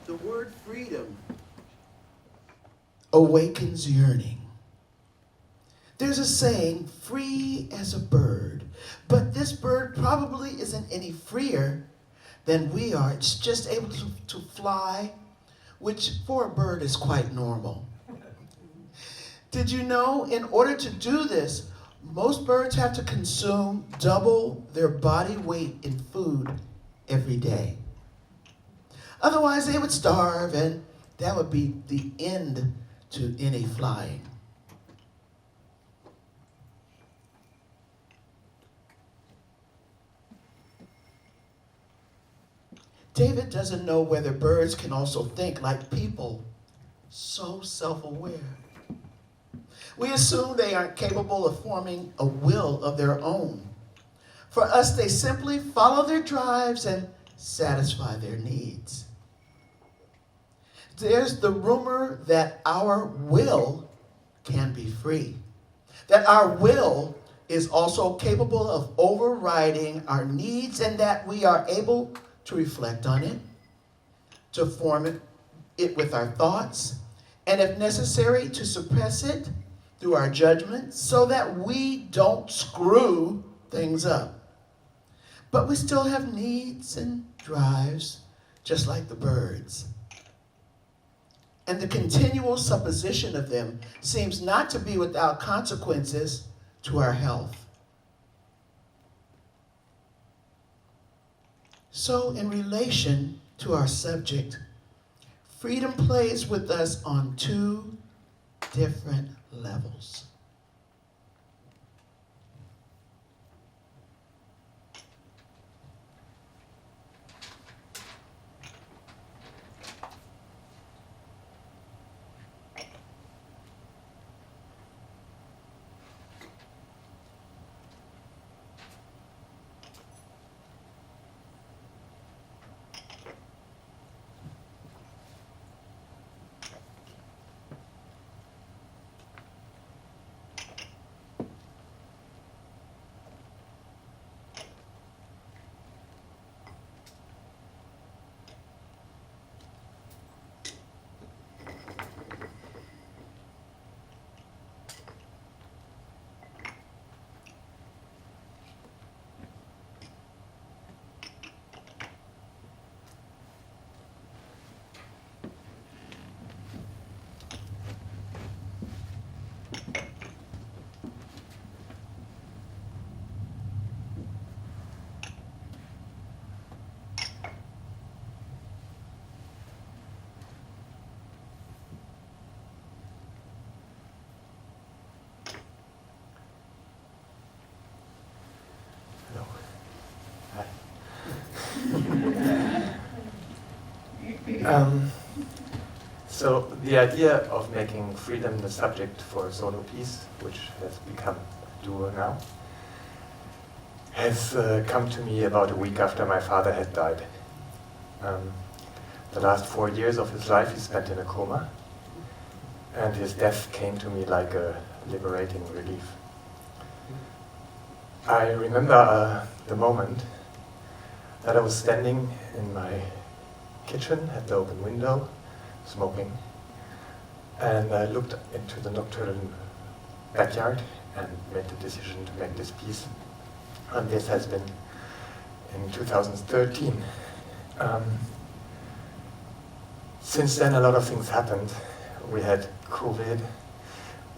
the word freedom awakens yearning. There's a saying, free as a bird, but this bird probably isn't any freer than we are. It's just able to fly, which for a bird is quite normal. Did you know in order to do this, most birds have to consume double their body weight in food every day? Otherwise, they would starve, and that would be the end to any flying. David doesn't know whether birds can also think like people, so self-aware. We assume they aren't capable of forming a will of their own. For us, they simply follow their drives and satisfy their needs. There's the rumor that our will can be free, that our will is also capable of overriding our needs, and that we are able to reflect on it, to form it with our thoughts, and if necessary, to suppress it through our judgment so that we don't screw things up. But we still have needs and drives, just like the birds. And the continual supposition of them seems not to be without consequences to our health. So in relation to our subject, freedom plays with us on two different levels. So the idea of making freedom the subject for a solo piece, which has become a duo now, has come to me about a week after my father had died. The last 4 years of his life he spent in a coma, and his death came to me like a liberating relief. I remember the moment that I was standing in my kitchen at the open window, smoking, and I looked into the nocturnal backyard and made the decision to make this piece. And this has been in 2013. Since then a lot of things happened. We had COVID,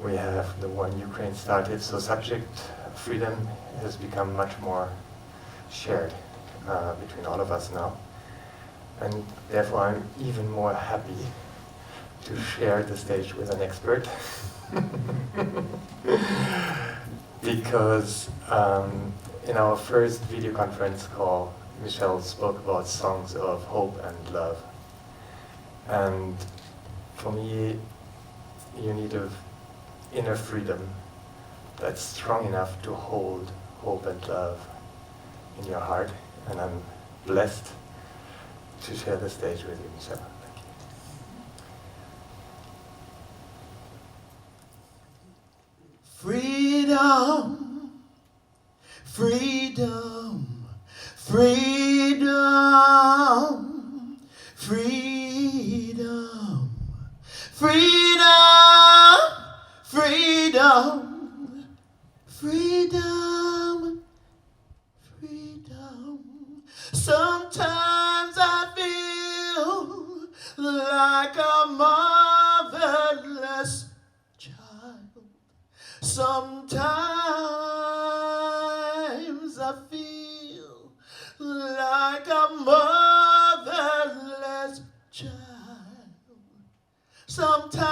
we have the war in Ukraine started, so subject freedom has become much more shared between all of us now. And therefore I'm even more happy to share the stage with an expert. Because in our first video conference call, Michelle spoke about songs of hope and love. And for me, you need an inner freedom that's strong enough to hold hope and love in your heart. And I'm blessed to share the stage with you, Michelle. Thank you. Freedom, freedom, freedom, freedom. Freedom, freedom, freedom, freedom. Sometimes I feel like a motherless child. Sometimes I feel like a motherless child. Sometimes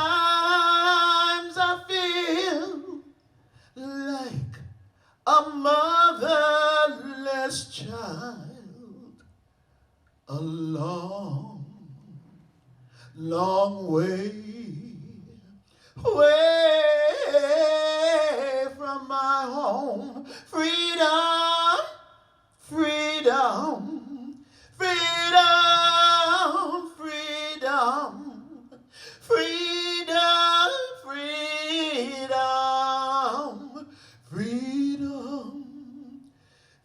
I feel like a motherless child. A long, long way from my home. Freedom, freedom, freedom, freedom, freedom, freedom, freedom,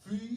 freedom.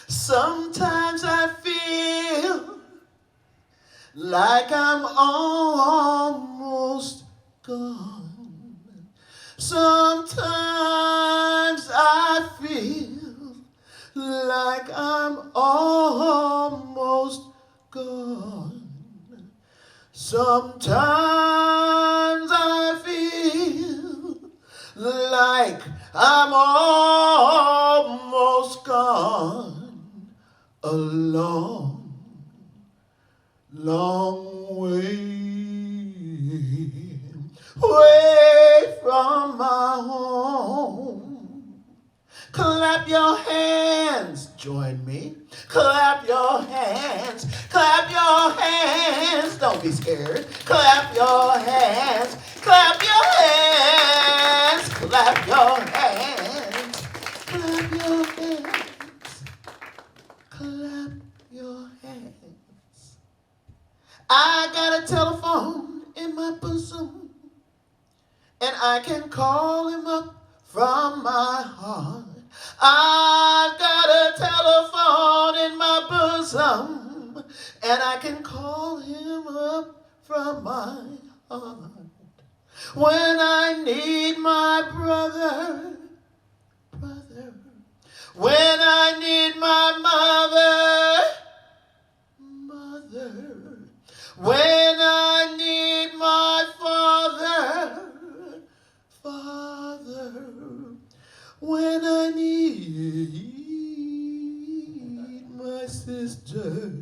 Sometimes I feel like I'm almost gone. Sometimes I feel like I'm almost gone. Sometimes I feel like I'm almost gone. A long, long way from my home. Clap your hands, join me. Clap your hands, clap your hands. Don't be scared. Clap your hands, clap your hands, clap your hands, clap your hands, clap your hands. I got a telephone in my bosom, and I can call him up from my heart. I've got a telephone in my bosom, and I can call him up from my heart. When I need my brother, when I need my mother, when I need my father, when I need my sister.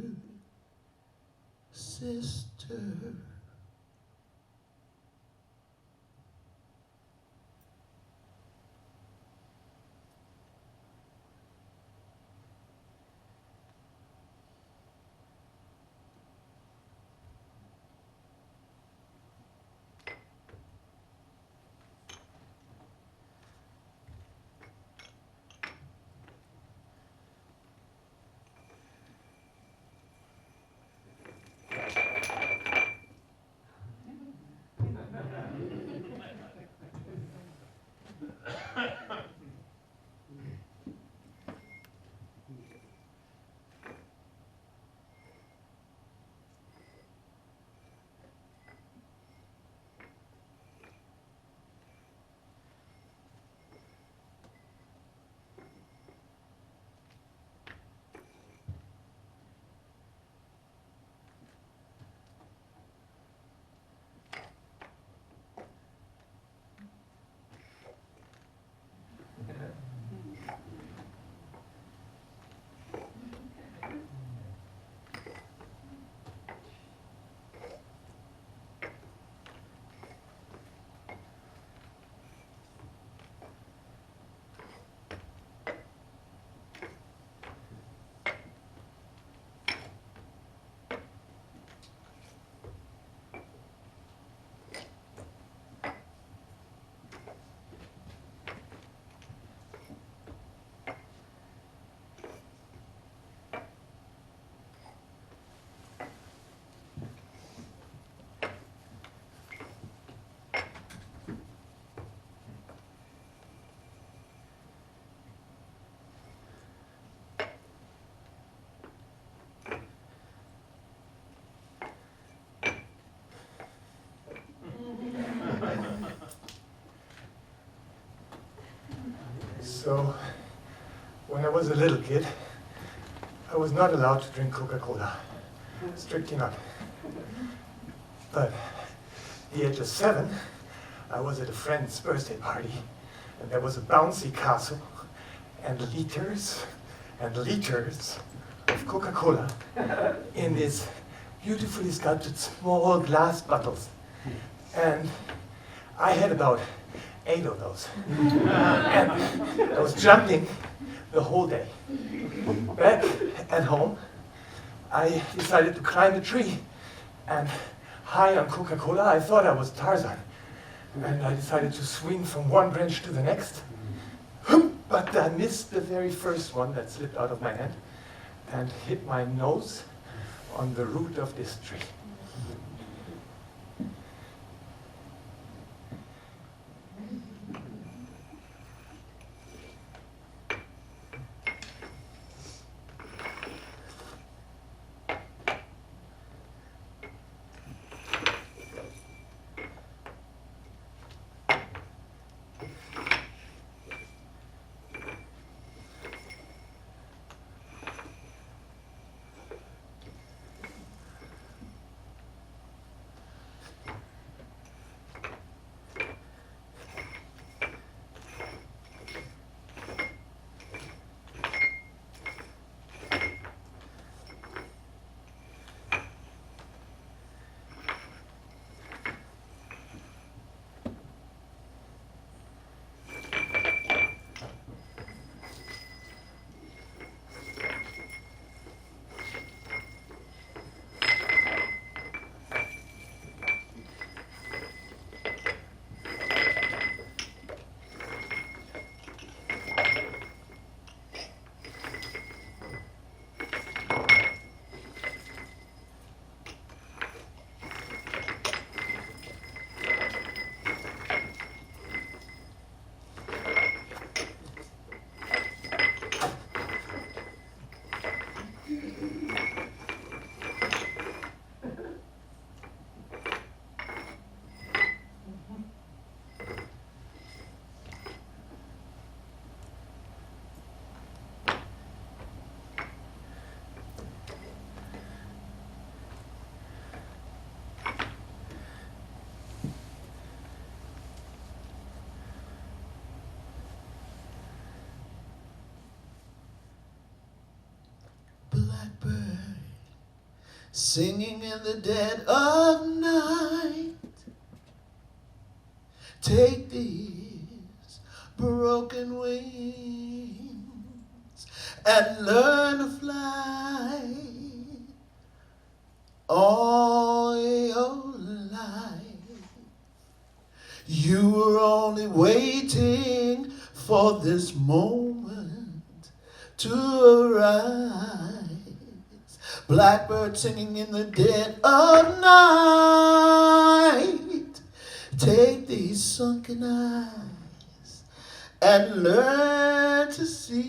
So, when I was a little kid, I was not allowed to drink Coca-Cola. Strictly not. But at the age of 7, I was at a friend's birthday party, and there was a bouncy castle, and liters of Coca-Cola in these beautifully sculpted small glass bottles. And I had about 8 of those. And I was jumping the whole day. Back at home, I decided to climb a tree, and high on Coca-Cola, I thought I was Tarzan. And I decided to swing from one branch to the next, but I missed the very first one that slipped out of my hand and hit my nose on the root of this tree. singing in the dead of night. Take these broken wings and learn to fly. All your life you were only waiting for this moment to arise. Blackbird singing in the dead of night. Take these sunken eyes and learn to see.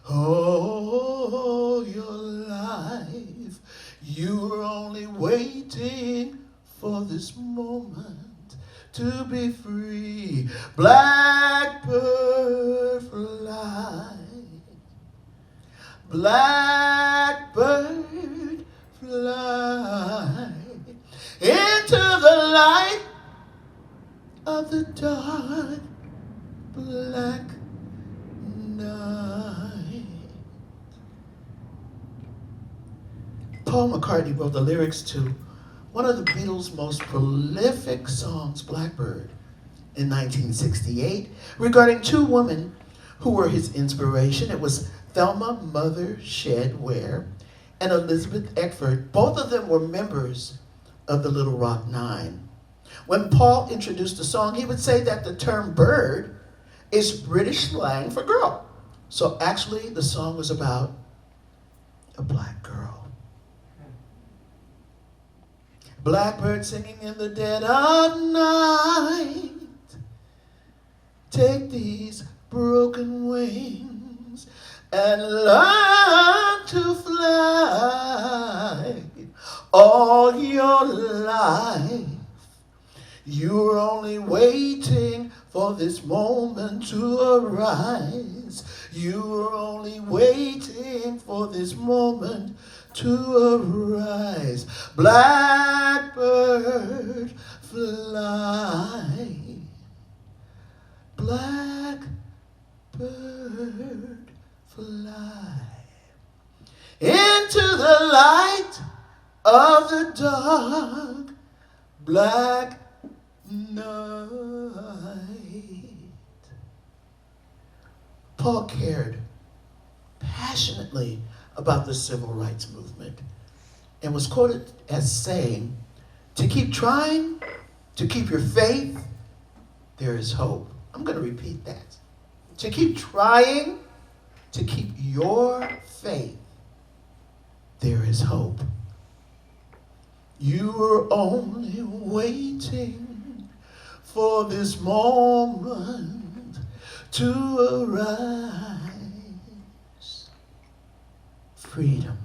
All your life you were only waiting for this moment to be free. Blackbird fly. Blackbird fly into the light of the dark black night. Paul McCartney wrote the lyrics to one of the Beatles' most prolific songs, Blackbird, in 1968, regarding two women who were his inspiration. It was Thelma Mother Shed Ware and Elizabeth Eckford. Both of them were members of the Little Rock Nine. When Paul introduced the song, he would say that the term bird is British slang for girl. So actually, the song was about a black girl. Blackbird singing in the dead of night. Take these broken wings and learn to fly. All your life you were only waiting for this moment to arise. You were only waiting for this moment to arise. Blackbird fly. Blackbird fly into the light of the dark black night. Paul cared passionately about the civil rights movement and was quoted as saying, "To keep trying, to keep your faith, there is hope." I'm going to repeat that. To keep trying, to keep your faith, there is hope. You were only waiting for this moment to arise. Freedom.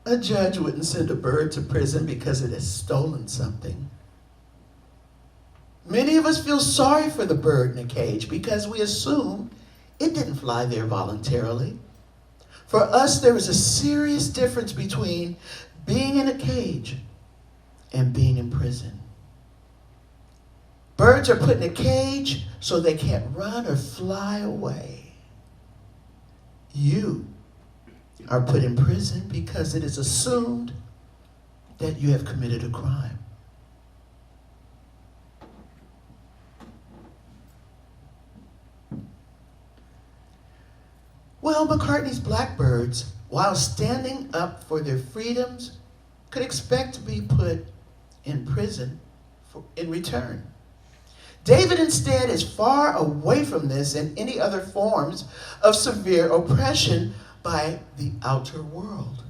A judge wouldn't send a bird to prison because it has stolen something. Many of us feel sorry for the bird in a cage because we assume it didn't fly there voluntarily. For us, there is a serious difference between being in a cage and being in prison. Birds are put in a cage so they can't run or fly away. You are put in prison because it is assumed that you have committed a crime. Well, McCartney's Blackbirds, while standing up for their freedoms, could expect to be put in prison in return. David instead is far away from this and any other forms of severe oppression by the outer world.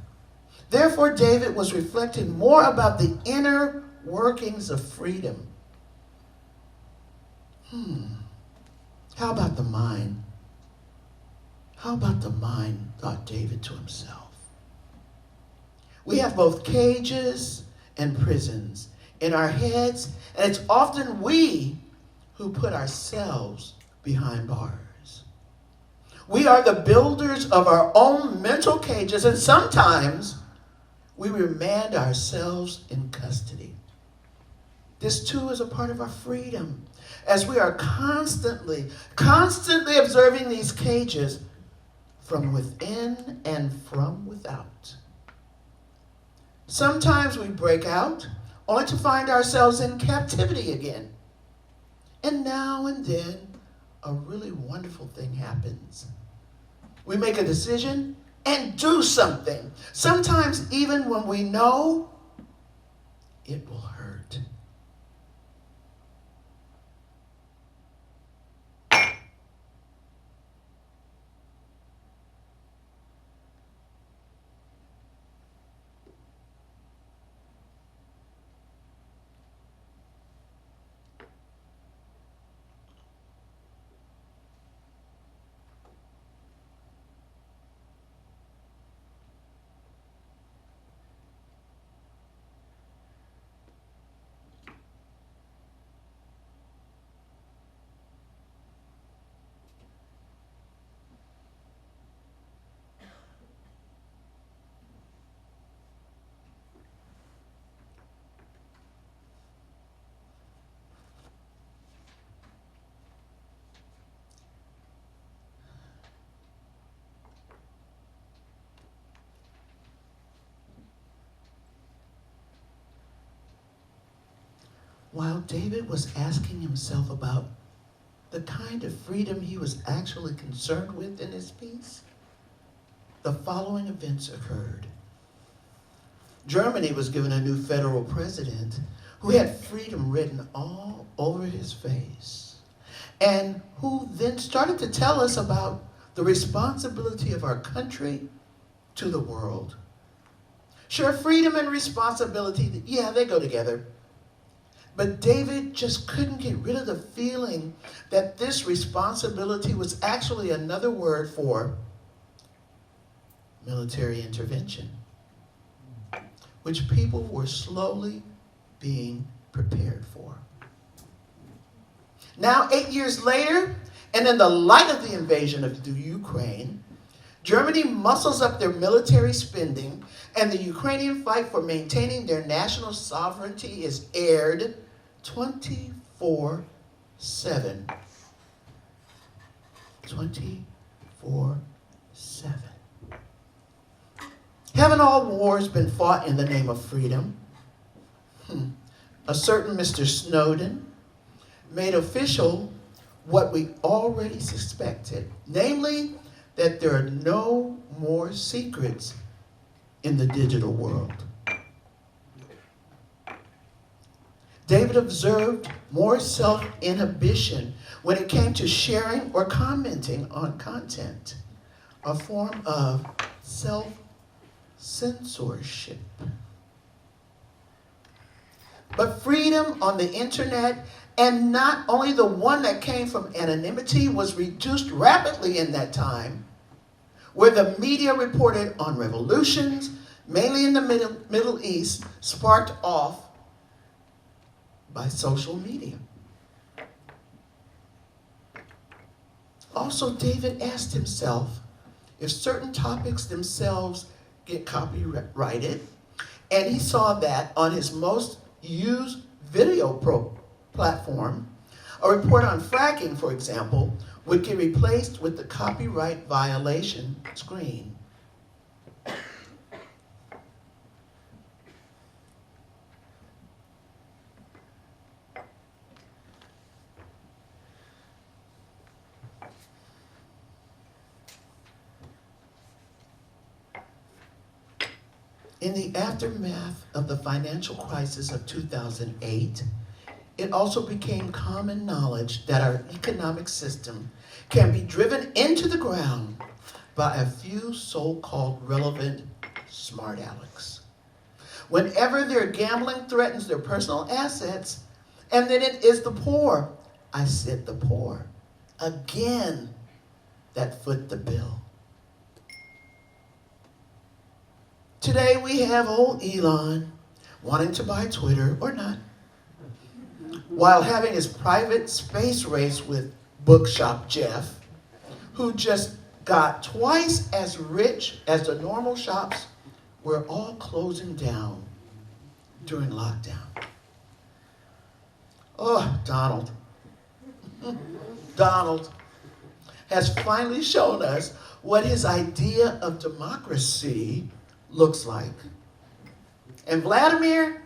Therefore, David was reflecting more about the inner workings of freedom. How about the mind? How about the mind, thought David to himself. We have both cages and prisons in our heads, and it's often we who put ourselves behind bars. We are the builders of our own mental cages, and sometimes we remand ourselves in custody. This too is a part of our freedom, as we are constantly observing these cages from within and from without. Sometimes we break out only to find ourselves in captivity again. And now and then, a really wonderful thing happens. We make a decision and do something, sometimes even when we know it will hurt. While David was asking himself about the kind of freedom he was actually concerned with in his piece, the following events occurred. Germany was given a new federal president who had freedom written all over his face, and who then started to tell us about the responsibility of our country to the world. Sure, freedom and responsibility, yeah, they go together. But David just couldn't get rid of the feeling that this responsibility was actually another word for military intervention, which people were slowly being prepared for. Now, 8 years later, and in the light of the invasion of the Ukraine, Germany muscles up their military spending, and the Ukrainian fight for maintaining their national sovereignty is aired 24/7. 24/7. Haven't all wars been fought in the name of freedom? A certain Mr. Snowden made official what we already suspected, namely that there are no more secrets in the digital world. David observed more self-inhibition when it came to sharing or commenting on content, a form of self-censorship. But freedom on the internet, and not only the one that came from anonymity, was reduced rapidly in that time, where the media reported on revolutions, mainly in the Middle East, sparked off by social media. Also, David asked himself if certain topics themselves get copyrighted, and he saw that on his most used video platform, a report on fracking, for example, would get replaced with the copyright violation screen. In the aftermath of the financial crisis of 2008, it also became common knowledge that our economic system can be driven into the ground by a few so-called relevant smart alecks. Whenever their gambling threatens their personal assets, and then it is the poor, I said the poor, again, that foot the bill. Today we have old Elon wanting to buy Twitter, or not, while having his private space race with Bookshop Jeff, who just got twice as rich as the normal shops were all closing down during lockdown. Oh, Donald. Donald has finally shown us what his idea of democracy looks like. And Vladimir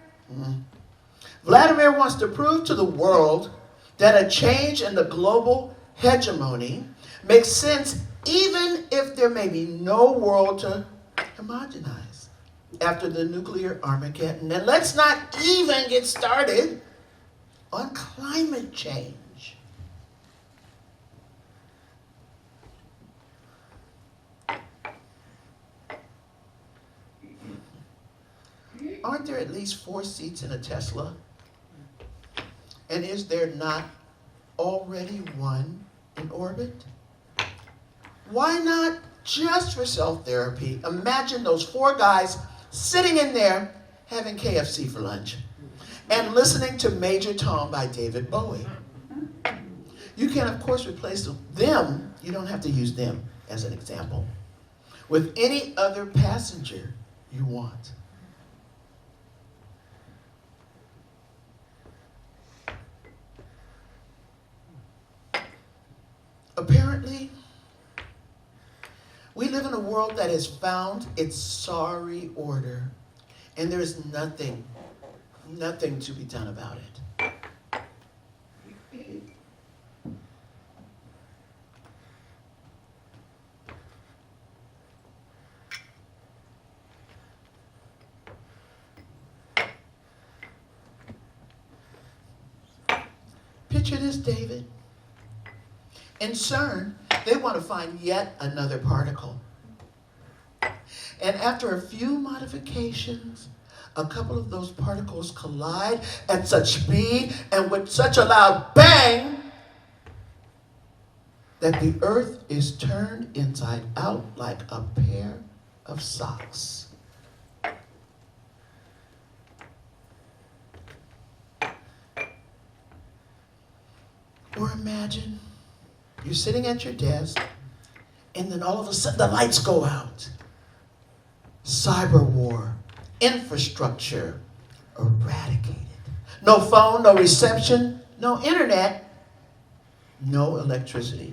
wants to prove to the world that a change in the global hegemony makes sense even if there may be no world to homogenize after the nuclear Armageddon. And let's not even get started on climate change. Aren't there at least 4 seats in a Tesla? And is there not already one in orbit? Why not just for cell therapy? Imagine those 4 guys sitting in there having KFC for lunch and listening to Major Tom by David Bowie. You can, of course, replace them, you don't have to use them as an example, with any other passenger you want. Apparently, we live in a world that has found its sorry order, and there is nothing to be done about it. Picture this, David. In CERN, they want to find yet another particle. And after a few modifications, a couple of those particles collide at such speed and with such a loud bang that the Earth is turned inside out like a pair of socks. Or imagine you're sitting at your desk, and then all of a sudden the lights go out. Cyber war, infrastructure eradicated. No phone, no reception, no internet, no electricity.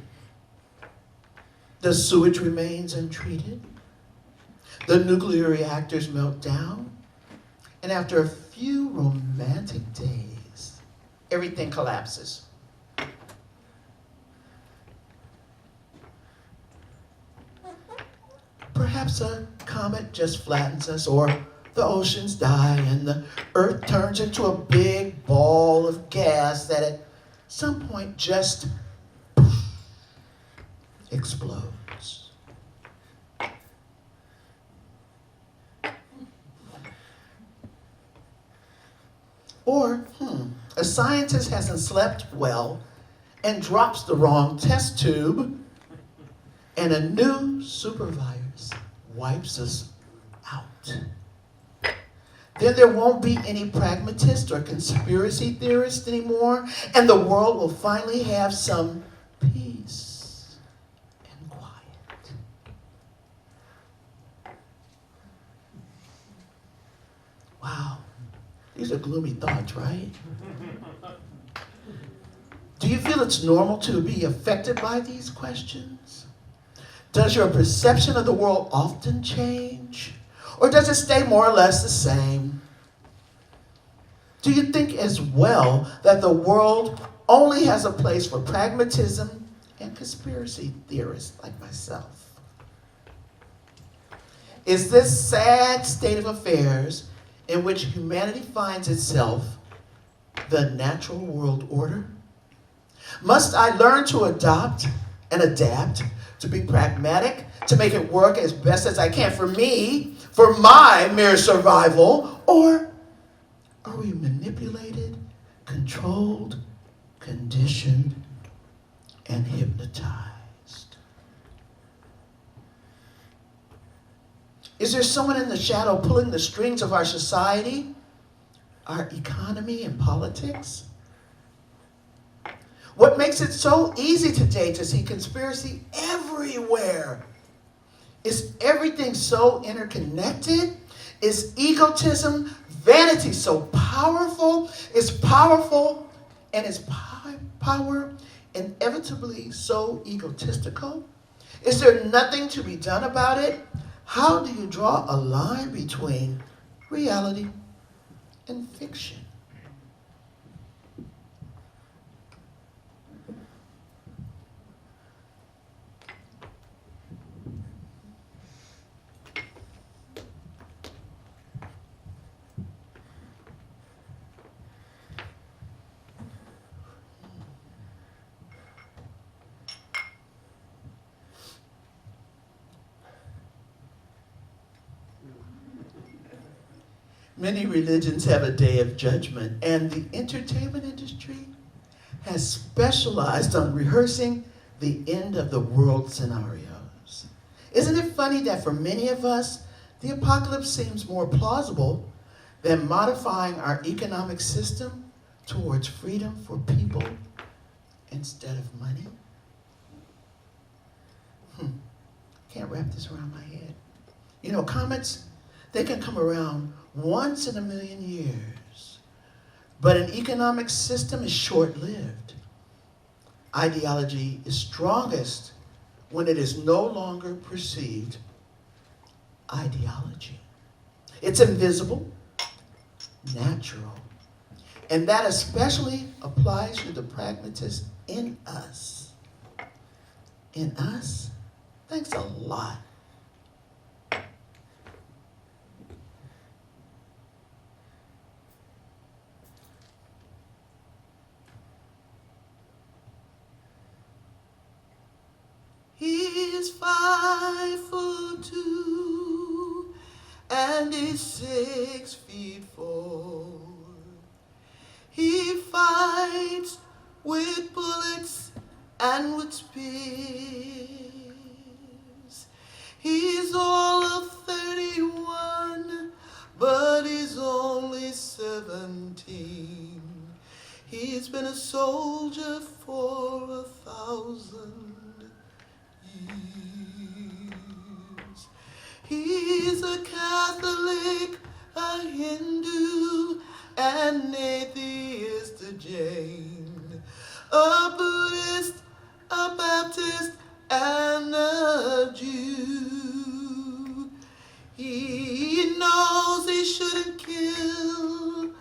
The sewage remains untreated. The nuclear reactors melt down. And after a few romantic days, everything collapses. Perhaps a comet just flattens us, or the oceans die and the Earth turns into a big ball of gas that at some point just explodes. Or a scientist hasn't slept well and drops the wrong test tube, and a new supervirus wipes us out. Then there won't be any pragmatists or conspiracy theorists anymore, and the world will finally have some peace and quiet. Wow, these are gloomy thoughts, right? Do you feel it's normal to be affected by these questions? Does your perception of the world often change? Or does it stay more or less the same? Do you think as well that the world only has a place for pragmatism and conspiracy theorists like myself? Is this sad state of affairs in which humanity finds itself the natural world order? Must I learn to adopt and adapt, to be pragmatic, to make it work as best as I can for me, for my mere survival? Or are we manipulated, controlled, conditioned, and hypnotized? Is there someone in the shadow pulling the strings of our society, our economy, and politics? What makes it so easy today to see conspiracy everywhere? Is everything so interconnected? Is egotism, vanity so powerful? Is powerful and is power inevitably so egotistical? Is there nothing to be done about it? How do you draw a line between reality and fiction? Many religions have a day of judgment, and the entertainment industry has specialized on rehearsing the end of the world scenarios. Isn't it funny that for many of us, the apocalypse seems more plausible than modifying our economic system towards freedom for people instead of money? Can't wrap this around my head. You know, comets, they can come around once in a million years, but an economic system is short-lived. Ideology is strongest when it is no longer perceived ideology. It's invisible, natural, and that especially applies to the pragmatist in us. In us? Thanks a lot. He's 5'2" and he's 6'4". He fights with bullets and with spears. He's all of 31, but he's only 17. He's been a soldier for 1,000 years. He's a Catholic, a Hindu, an atheist, a Jain, a Buddhist, a Baptist, and a Jew. He knows he shouldn't kill,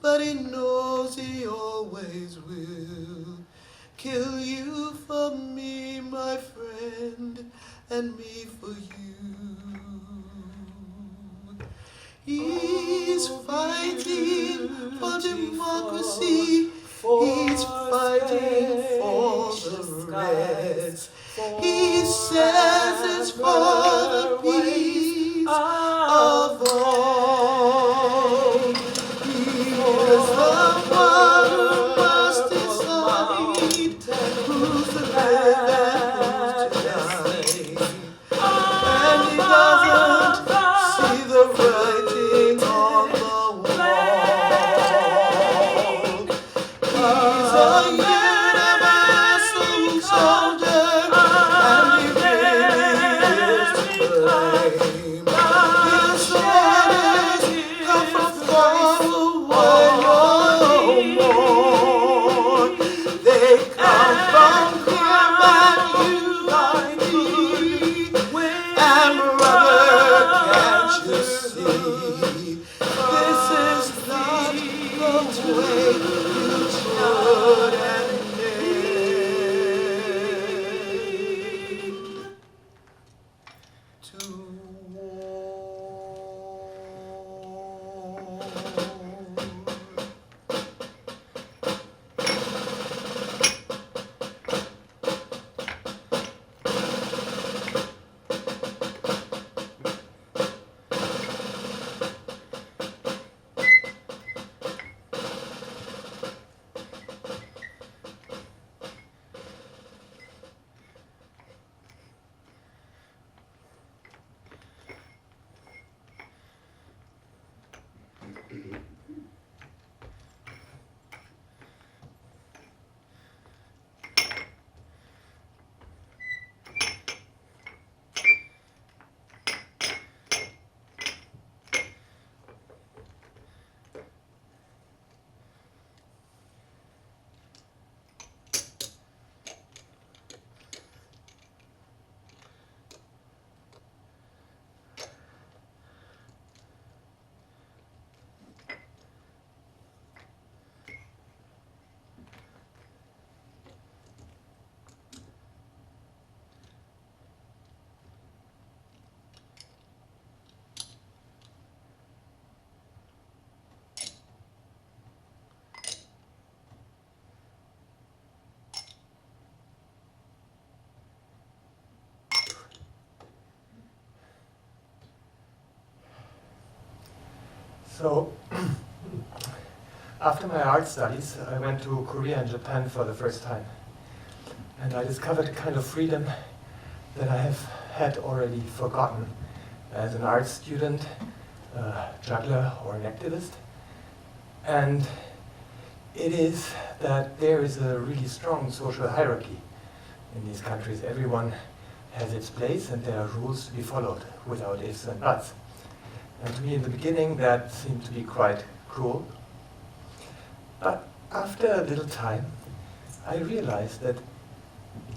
but he knows he always will. Kill you for me, my friend, and me for you. He's fighting for democracy. He's fighting for the Reds. He says it's for the peace of all. He is the one who must decide who's to live and who's to die. And he doesn't see the writing on the wall. He's a universal soldier, and he really is to blame. His orders come from far away. They come from here, but you like me. And brother, can't you see? This is not the way you should So, after my art studies, I went to Korea and Japan for the first time. And I discovered a kind of freedom that I have had already forgotten as an art student, a juggler, or an activist. And it is that there is a really strong social hierarchy in these countries. Everyone has its place and there are rules to be followed without ifs and buts. And to me in the beginning that seemed to be quite cruel. But after a little time, I realized that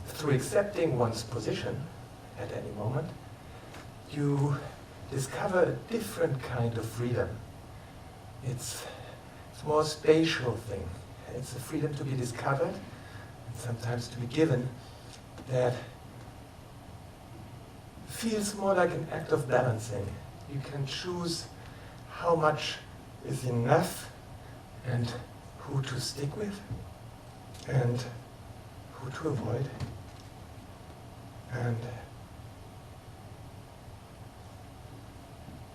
through accepting one's position at any moment, you discover a different kind of freedom. It's a more spatial thing. It's a freedom to be discovered, and sometimes to be given, that feels more like an act of balancing. You can choose how much is enough and who to stick with and who to avoid. And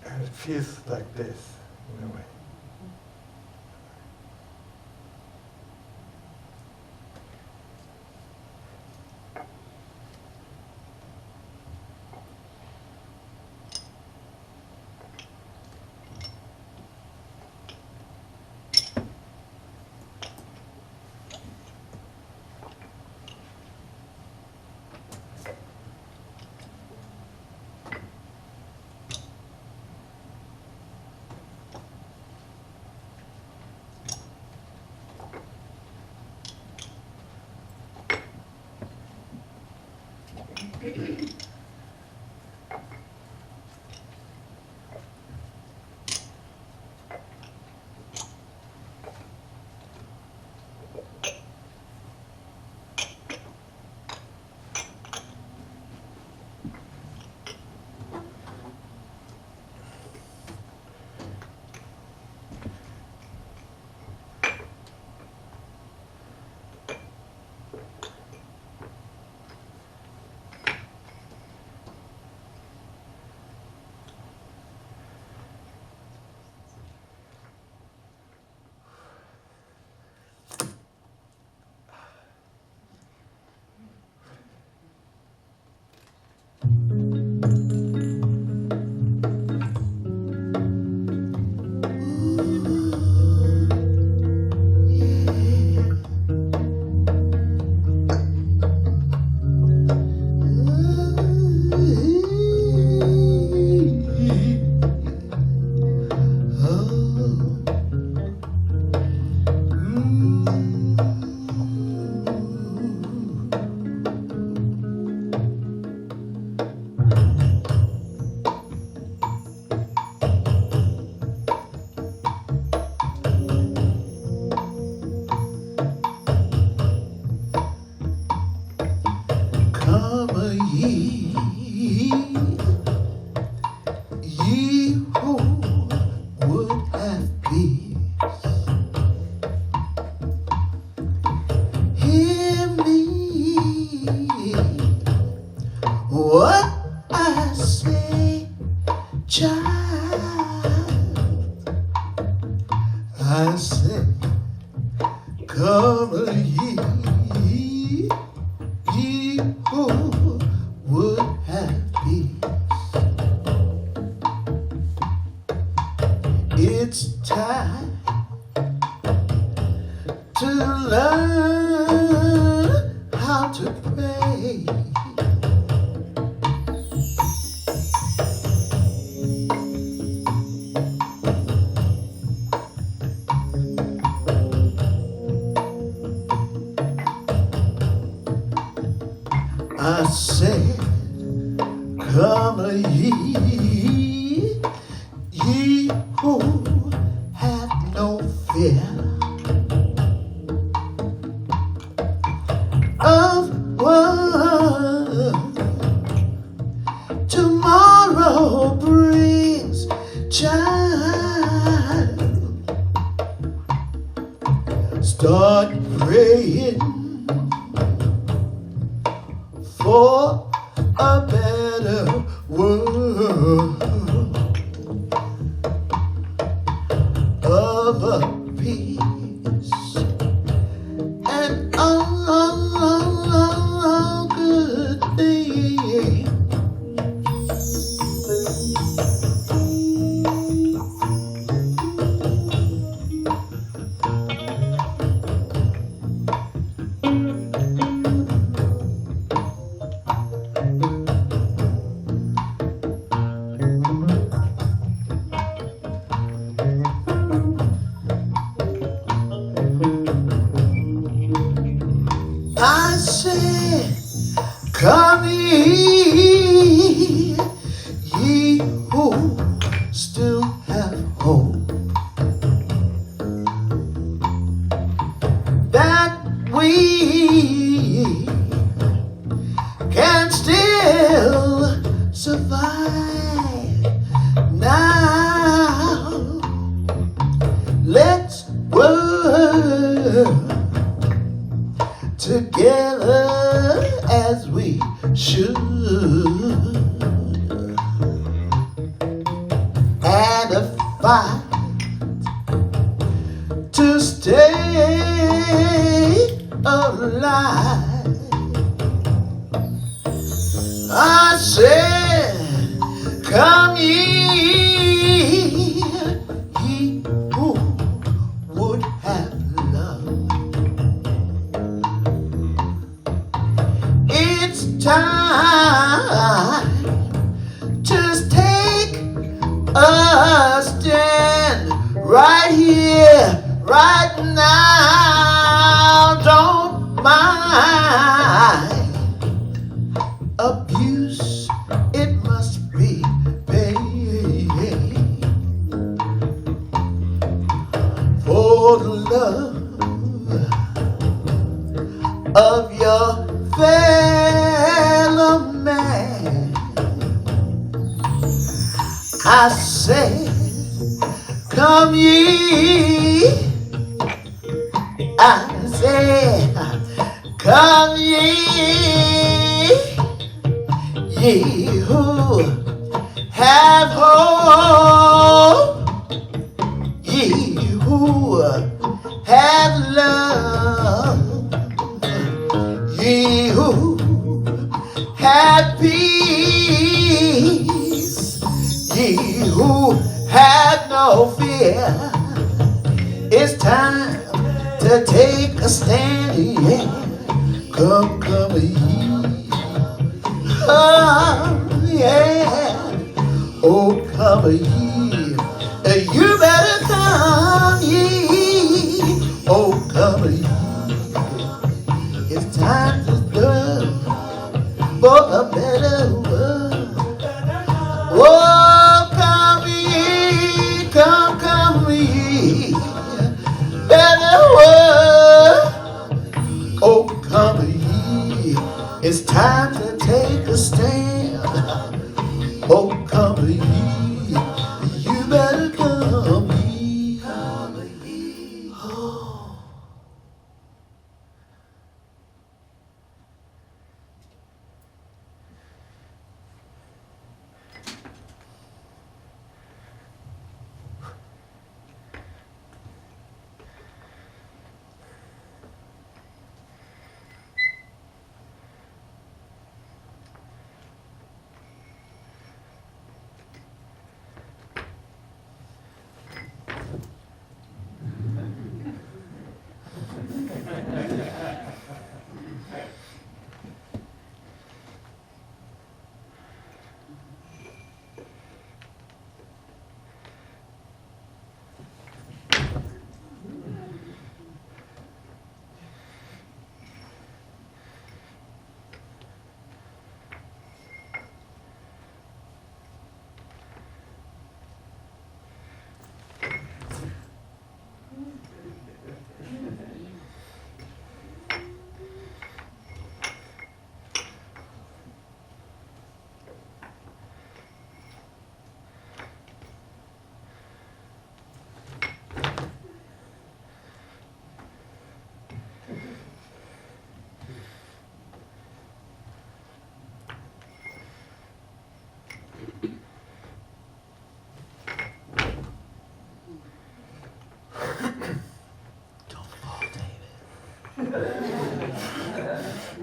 it feels like this in a way. I said, come ye who would have peace. It's time to learn how to pray. I said, come ye who have no fear of what tomorrow brings, child. Start praying for a better world. all good things. I said, come ye, ye who still have hope, that we can still survive. Now, let's work together as we should, and a fight to stay alive. I said, come ye, ye who would have love. It's time to take a stand right here, right now. Don't mind abuse, it must be paid for the love of your fellow man. I say, come ye. I say, come ye, ye who have hope, ye who have love, ye who have peace, ye who have no fear. It's time to take a stand, yeah. Come, come ye. Oh, yeah. Oh, come ye. You better come ye. Oh, come ye. It's time to serve for a better world. Oh, come ye. Come ye. Better world. Oh, come ye. It's time to take a stand. Oh, come ye. You better come ye. Oh.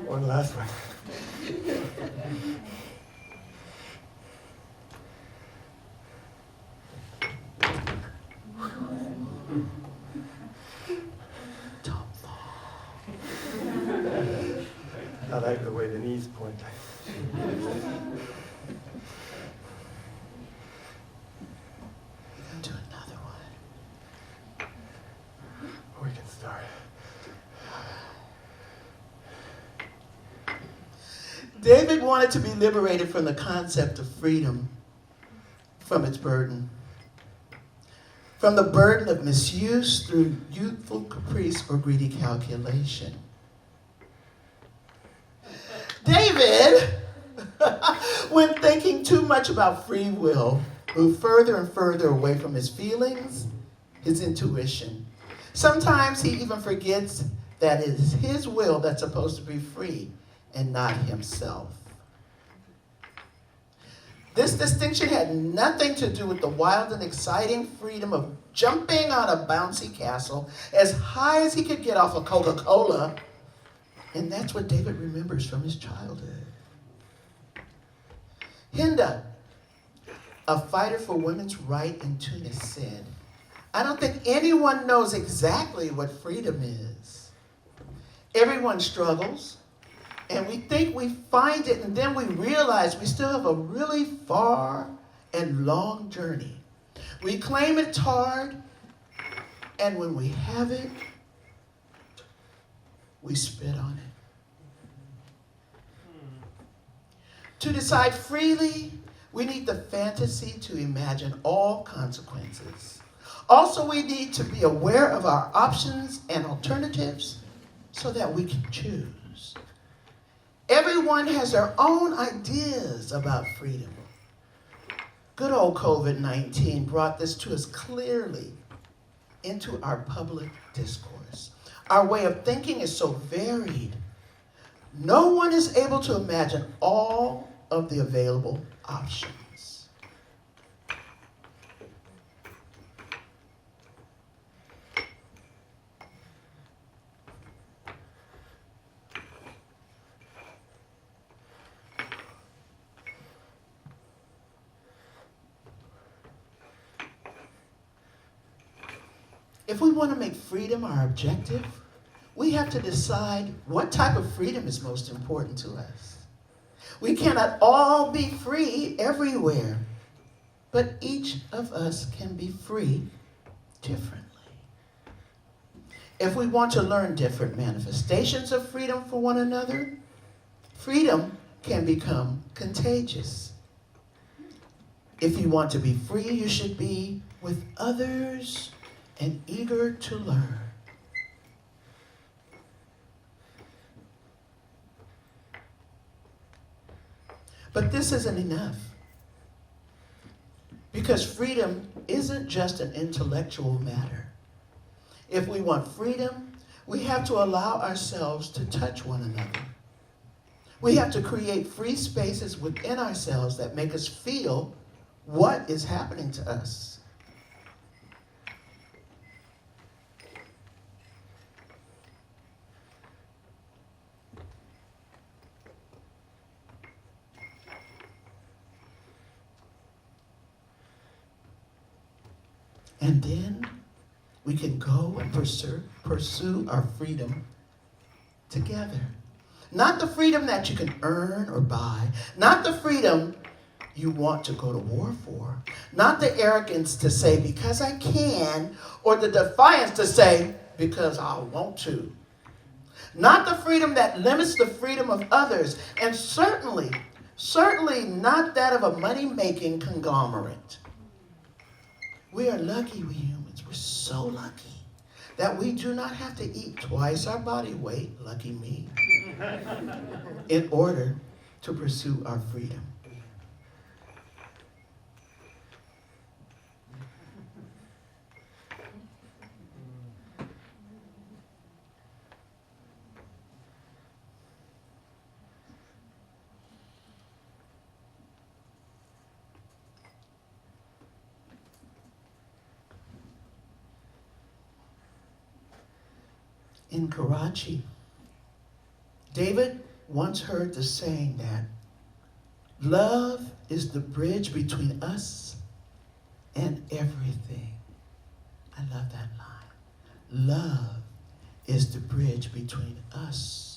One last one. Don't fall. I like the way the knees point. Do another one. We can start. David wanted to be liberated from the concept of freedom, from its burden. From the burden of misuse through youthful caprice or greedy calculation. David, when thinking too much about free will, moved further and further away from his feelings, his intuition. Sometimes he even forgets that it is his will that's supposed to be free and not himself. This distinction had nothing to do with the wild and exciting freedom of jumping on a bouncy castle as high as he could get off of Coca-Cola. And that's what David remembers from his childhood. Hinda, a fighter for women's right in Tunis, said, "I don't think anyone knows exactly what freedom is. Everyone struggles, and we think we find it, and then we realize we still have a really far and long journey. We claim it's hard, and when we have it, we spit on it. To decide freely, we need the fantasy to imagine all consequences. Also, we need to be aware of our options and alternatives so that we can choose. Everyone has their own ideas about freedom. Good old COVID-19 brought this to us clearly into our public discourse. Our way of thinking is so varied. No one is able to imagine all of the available options. If we want to make freedom our objective, we have to decide what type of freedom is most important to us. We cannot all be free everywhere, but each of us can be free differently. If we want to learn different manifestations of freedom for one another, freedom can become contagious. If you want to be free, you should be with others and eager to learn. But this isn't enough. Because freedom isn't just an intellectual matter. If we want freedom, we have to allow ourselves to touch one another. We have to create free spaces within ourselves that make us feel what is happening to us. And then we can go and pursue our freedom together. Not the freedom that you can earn or buy. Not the freedom you want to go to war for. Not the arrogance to say, because I can, or the defiance to say, because I want to. Not the freedom that limits the freedom of others, and certainly not that of a money-making conglomerate. We are lucky, we humans. We're so lucky that we do not have to eat twice our body weight, lucky me, in order to pursue our freedom. In Karachi, David once heard the saying that love is the bridge between us and everything. I love that line. Love is the bridge between us